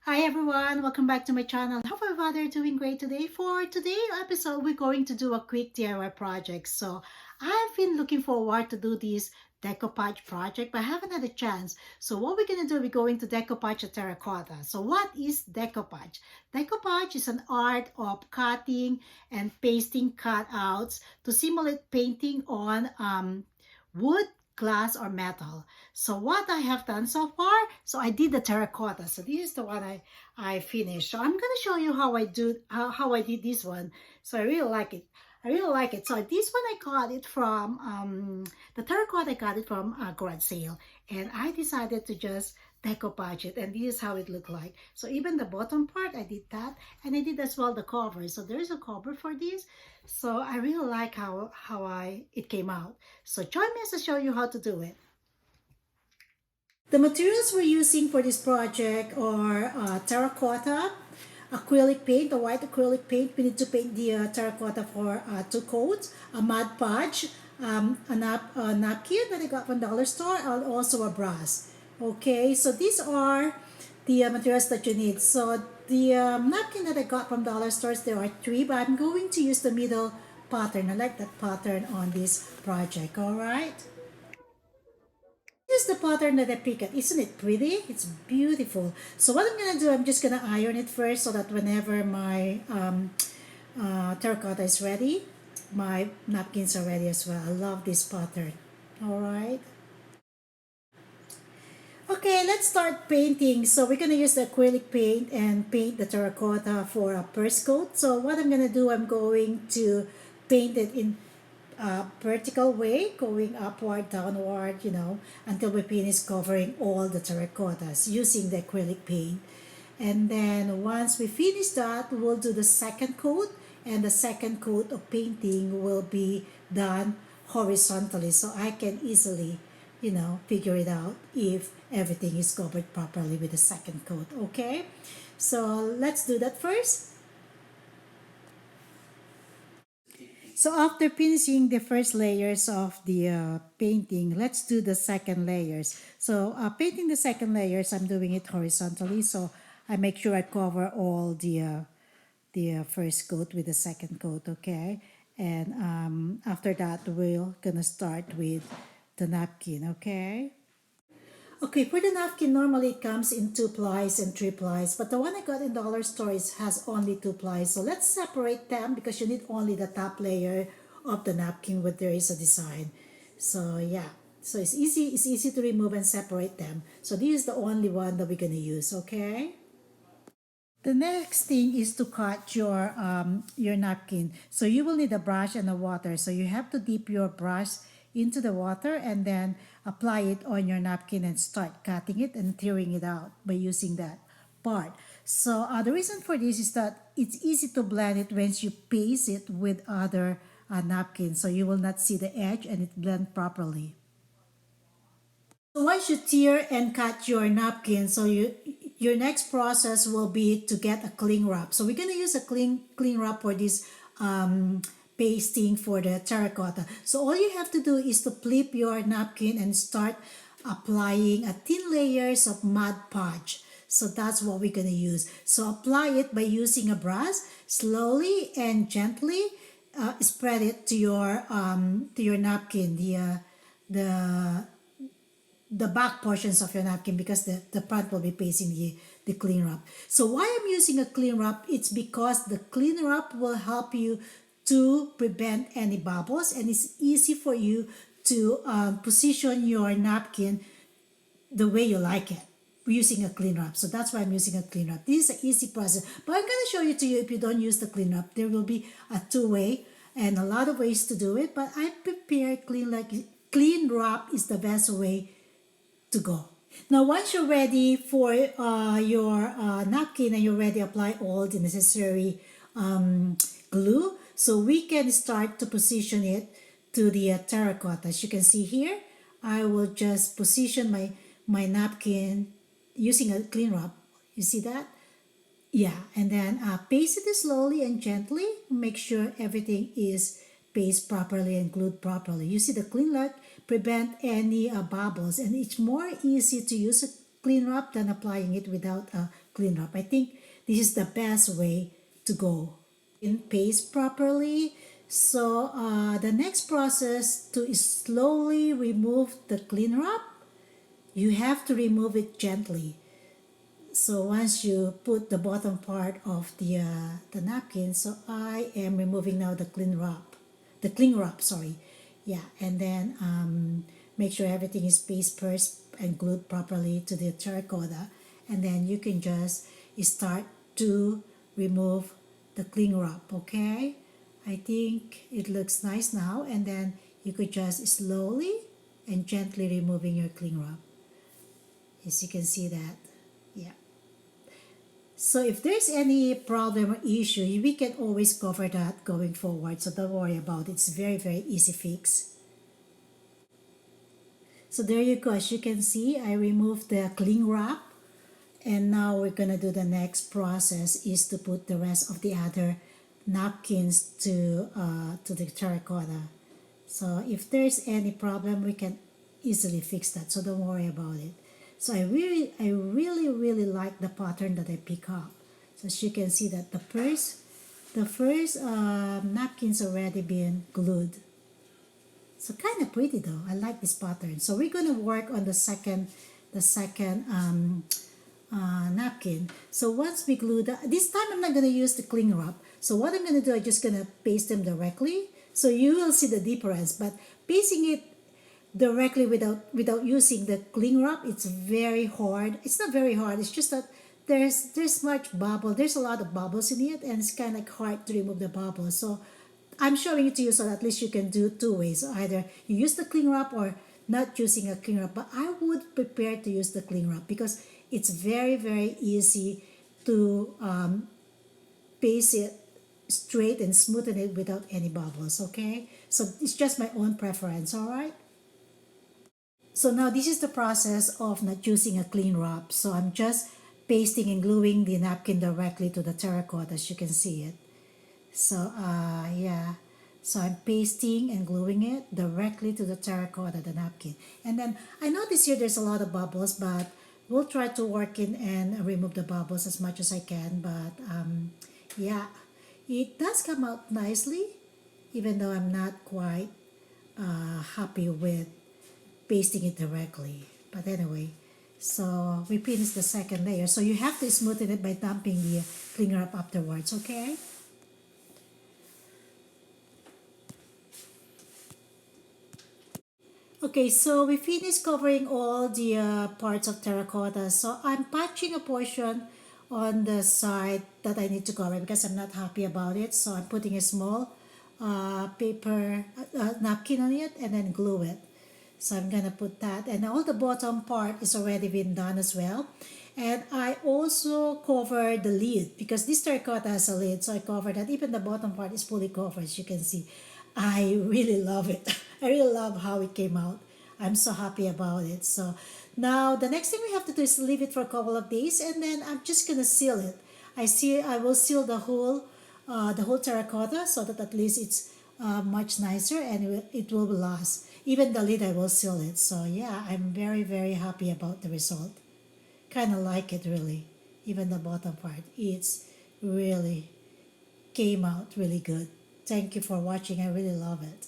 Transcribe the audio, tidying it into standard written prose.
Hi everyone, welcome back to my channel. Hope everybody are doing great today. For today's episode, we're going to do a quick DIY project. So I've been looking forward to do this decoupage project, but I haven't had a chance. So what we're going to do, we're going to decoupage a terracotta. So what is decoupage? Decoupage is an art of cutting and pasting cutouts to simulate painting on wood, glass, or metal. So what I have done so far, so I did the terracotta. So this is the one I finished. So I'm gonna show you how I did this one. So I really like it. I really like it. So this one I got it from the terracotta. I got it from a garage sale, and I decided to just decoupage it, and this is how it looked like. So even the bottom part, I did that, and I did as well the cover. So there's a cover for this. So I really like how it came out. So join me as I show you how to do it. The materials we're using for this project are terracotta, acrylic paint, the white acrylic paint. We need to paint the terracotta for 2 coats, a mud podge, a napkin that I got from dollar store, and also a brass. Okay, so these are the materials that you need. So the napkin that I got from dollar stores, there are 3, but I'm going to use the middle pattern. I like that pattern on this project, all right? This is the pattern that I picked. Isn't it pretty? It's beautiful. So what I'm gonna do, I'm just gonna iron it first so that whenever my terracotta is ready, my napkins are ready as well. I love this pattern. All right. Okay, let's start painting. So we're gonna use the acrylic paint and paint the terracotta for a first coat. So what I'm gonna do, I'm going to paint it in a vertical way, going upward, downward, until we finish covering all the terracottas using the acrylic paint. And then once we finish that, we'll do the second coat, and the second coat of painting will be done horizontally, so I can easily, figure it out if everything is covered properly with the second coat. Okay, so let's do that first. So after finishing the first layers of the painting, let's do the second layers. So painting the second layers, I'm doing it horizontally. So I make sure I cover all the first coat with the second coat, okay? And after that, we're gonna start with the napkin, okay? Okay, for the napkin, normally it comes in 2 plies and 3 plies, but the one I got in dollar stores has only 2 plies. So let's separate them because you need only the top layer of the napkin where there is a design. So yeah, so it's easy to remove and separate them. So this is the only one that we're gonna use, okay? The next thing is to cut your napkin. So you will need a brush and a water. So you have to dip your brush into the water and then apply it on your napkin and start cutting it and tearing it out by using that part. So the reason for this is that it's easy to blend it once you paste it with other napkins. So you will not see the edge and it blend properly. So once you tear and cut your napkin, so your next process will be to get a cling wrap. So we're gonna use a cling wrap for this pasting for the terracotta. So all you have to do is to flip your napkin and start applying a thin layers of mud podge. So that's what we're gonna use. So apply it by using a brush, slowly and gently. Spread it to your napkin, the back portions of your napkin, because the front will be facing the clean wrap. So why I'm using a clean wrap, it's because the clean wrap will help you to prevent any bubbles, and it's easy for you to position your napkin the way you like it using a clean wrap. So that's why I'm using a clean wrap. This is an easy process, but I'm going to show you to you if you don't use the clean wrap. There will be a two-way and a lot of ways to do it, but I prepare clean wrap is the best way to go. Now, once you're ready for your napkin and you're ready to apply all the necessary glue, so we can start to position it to the terracotta. As you can see here, I will just position my napkin using a clean wrap. You see that? Yeah, and then paste it slowly and gently. Make sure everything is paste properly and glued properly. You see the clean wrap prevent any bubbles, and it's more easy to use a clean wrap than applying it without a clean wrap. I think this is the best way to go. In paste properly. So the next process to slowly remove the clean wrap, you have to remove it gently. So once you put the bottom part of the napkin, so I am removing now the cling wrap, sorry. Yeah, and then make sure everything is paste first and glued properly to the terracotta. And then you can just start to remove the cling wrap, okay? I think it looks nice now. And then you could just slowly and gently removing your cling wrap. As you can see that, yeah. So if there's any problem or issue, we can always cover that going forward. So don't worry about it. It's very, very easy fix. So there you go. As you can see, I removed the cling wrap. And now we're going to do the next process is to put the rest of the other napkins to the terracotta. So if there's any problem, we can easily fix that. So don't worry about it. So I really like the pattern that I pick up. So as you can see that the first napkins already been glued. So kind of pretty though. I like this pattern. So we're gonna work on the second napkin. So once we glue that, this time I'm not gonna use the cling wrap. So what I'm gonna do, I'm just gonna paste them directly. So you will see the difference. But pasting it directly without using the cling wrap, it's very hard. It's not very hard. It's just that there's much bubble. There's a lot of bubbles in it, and it's kind of like hard to remove the bubbles. So I'm showing it to you so that at least you can do two ways. So either you use the cling wrap or not using a cling wrap. But I would prepare to use the cling wrap because it's very, very easy to paste it straight and smoothen it without any bubbles, okay? So it's just my own preference, all right? So now this is the process of not using a clean wrap. So I'm just pasting and gluing the napkin directly to the terracotta as you can see it. So yeah, so I'm pasting and gluing it directly to the terracotta, the napkin. And then I notice here there's a lot of bubbles, but we'll try to work in and remove the bubbles as much as I can. But yeah, it does come out nicely, even though I'm not quite happy with pasting it directly. But anyway, so we finish the second layer. So you have to smoothen it by dumping the cling wrap afterwards, okay? Okay, so we finished covering all the parts of terracotta. So I'm patching a portion on the side that I need to cover because I'm not happy about it. So I'm putting a small paper napkin on it and then glue it. So I'm gonna put that, and all the bottom part is already been done as well. And I also covered the lid because this terracotta has a lid, so I covered that. Even the bottom part is fully covered, as you can see. I really love it. I really love how it came out. I'm so happy about it. So now the next thing we have to do is leave it for a couple of days, and then I'm just gonna seal it. I will seal the whole terracotta so that at least it's much nicer and it will last. Even the lid I will seal it. So yeah, I'm very, very happy about the result. Kind of like it really. Even the bottom part, it's really came out really good. Thank you for watching. I really love it.